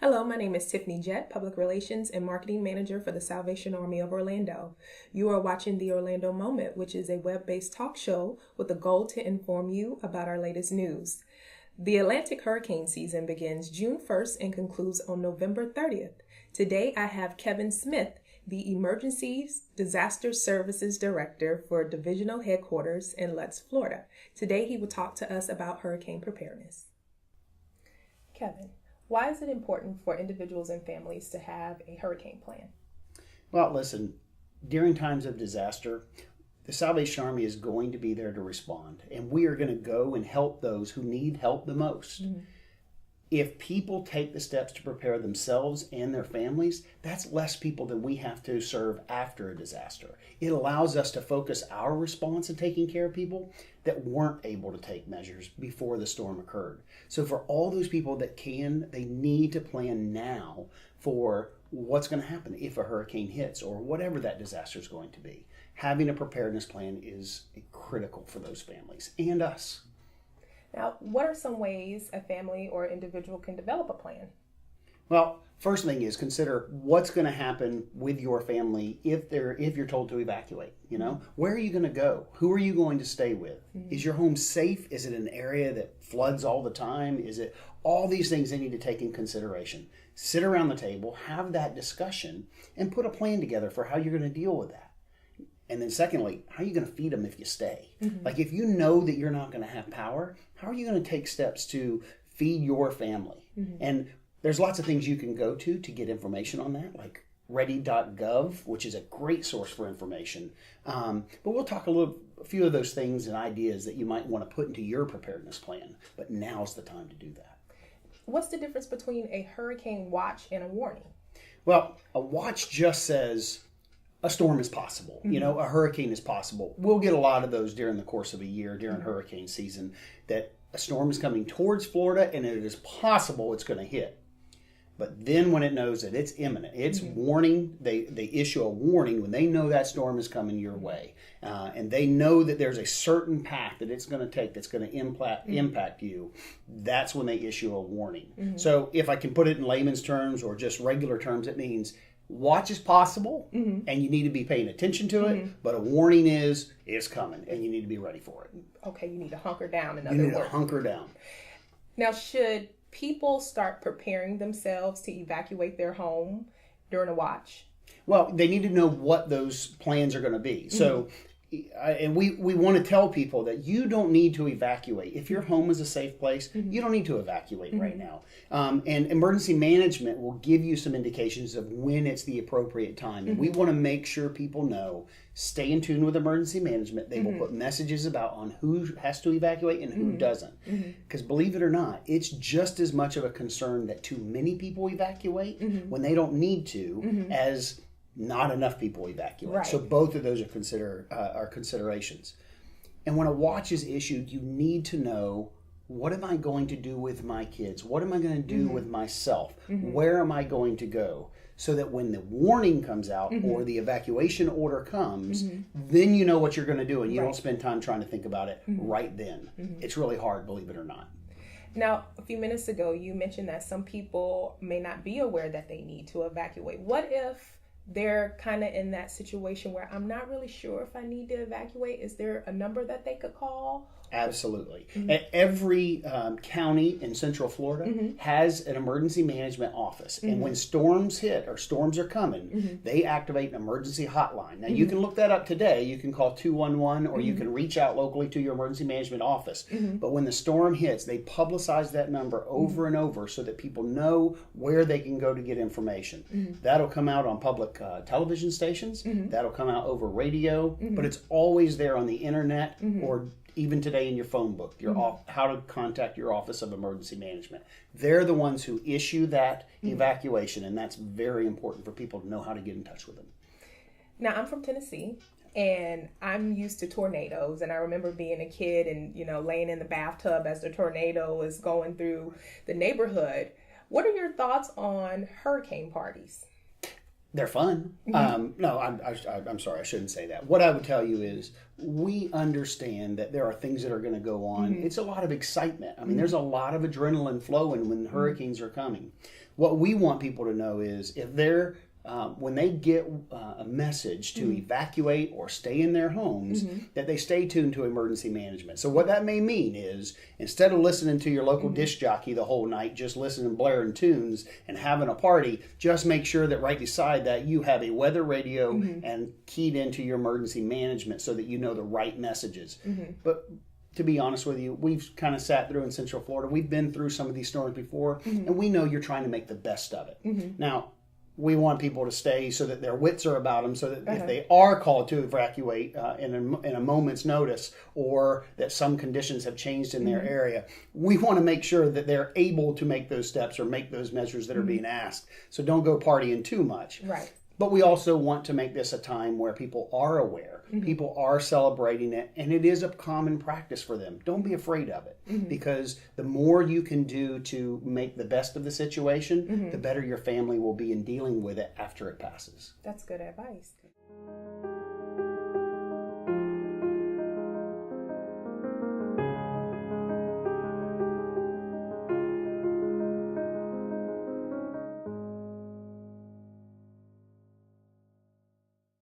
Hello, my name is Tiffany Jett, Public Relations and Marketing Manager for the Salvation Army of Orlando. You are watching The Orlando Moment, which is a web-based talk show with the goal to inform you about our latest news. The Atlantic hurricane season begins June 1st and concludes on November 30th. Today, I have Kevin Smith, the Emergencies Disaster Services Director for Divisional Headquarters in Lutz, Florida. Today, he will talk to us about hurricane preparedness. Kevin, why is it important for individuals and families to have a hurricane plan? Well, listen, during times of disaster, the Salvation Army is going to be there to respond, and we are going to go and help those who need help the most. Mm-hmm. If people take the steps to prepare themselves and their families, that's less people than we have to serve after a disaster. It allows us to focus our response in taking care of people that weren't able to take measures before the storm occurred. So for all those people that can, they need to plan now for what's going to happen if a hurricane hits or whatever that disaster is going to be. Having a preparedness plan is critical for those families and us. Now, what are some ways a family or individual can develop a plan? Well, first thing is consider what's going to happen with your family if you're told to evacuate. You know, where are you going to go? Who are you going to stay with? Mm-hmm. Is your home safe? Is it an area that floods all the time? Is it all these things they need to take in consideration? Sit around the table, have that discussion, and put a plan together for how you're going to deal with that. And then secondly, how are you going to feed them if you stay? Mm-hmm. Like if you know that you're not going to have power, how are you going to take steps to feed your family? Mm-hmm. And there's lots of things you can go to get information on that, like ready.gov, which is a great source for information. But we'll talk a few of those things and ideas that you might want to put into your preparedness plan. But now's the time to do that. What's the difference between a hurricane watch and a warning? Well, a watch just says a storm is possible. Mm-hmm. You know, a hurricane is possible. We'll get a lot of those during the course of a year, during hurricane season, that a storm is coming towards Florida and it is possible it's going to hit. But then when it knows that it's imminent, it's warning, they issue a warning when they know that storm is coming your way. And they know that there's a certain path that it's going to take that's going to impact you. That's when they issue a warning. Mm-hmm. So if I can put it in layman's terms or just regular terms, it means watch is possible, and you need to be paying attention to it, but a warning is it's coming, and you need to be ready for it. Okay, you need to hunker down, in other words. You need to hunker down. Now, should people start preparing themselves to evacuate their home during a watch? Well, they need to know what those plans are going to be. So, and we want to tell people that you don't need to evacuate. If your home is a safe place, you don't need to evacuate right now. And emergency management will give you some indications of when it's the appropriate time. And we want to make sure people know, stay in tune with emergency management. They will put messages about on who has to evacuate and who doesn't. Because believe it or not, it's just as much of a concern that too many people evacuate when they don't need to as not enough people evacuate. Right. So both of those are considerations. And when a watch is issued, you need to know, what am I going to do with my kids? What am I going to do with myself? Where am I going to go? So that when the warning comes out or the evacuation order comes, then you know what you're going to do and you don't spend time trying to think about it right then. It's really hard, believe it or not. Now, a few minutes ago, you mentioned that some people may not be aware that they need to evacuate. What if they're kind of in that situation where I'm not really sure if I need to evacuate? Is there a number that they could call? Absolutely. Every county in Central Florida has an emergency management office. And when storms hit or storms are coming, they activate an emergency hotline. Now, you can look that up today. You can call 211 or you can reach out locally to your emergency management office. But when the storm hits, they publicize that number over and over so that people know where they can go to get information. That'll come out on public television stations. That'll come out over radio. But it's always there on the internet or even today in your phone book, how to contact your Office of Emergency Management. They're the ones who issue that evacuation, and that's very important for people to know how to get in touch with them. Now, I'm from Tennessee, and I'm used to tornadoes, and I remember being a kid and, laying in the bathtub as the tornado is going through the neighborhood. What are your thoughts on hurricane parties? They're fun. No, I'm sorry, I shouldn't say that. What I would tell you is we understand that there are things that are going to go on. It's a lot of excitement. I mean, there's a lot of adrenaline flowing when hurricanes are coming. what we want people to know is if they're when they get a message to evacuate or stay in their homes, that they stay tuned to emergency management. So what that may mean is instead of listening to your local disc jockey the whole night, just listening blaring tunes and having a party, just make sure that right beside that you have a weather radio and keyed into your emergency management so that you know the right messages. But to be honest with you, we've kind of sat through in Central Florida. We've been through some of these storms before, and we know you're trying to make the best of it. Now, we want people to stay so that their wits are about them, so that if they are called to evacuate in a moment's notice, or that some conditions have changed in their area, we want to make sure that they're able to make those steps or make those measures that are being asked. So don't go partying too much. Right. But we also want to make this a time where people are aware, people are celebrating it, and it is a common practice for them. Don't be afraid of it, because the more you can do to make the best of the situation, the better your family will be in dealing with it after it passes. That's good advice.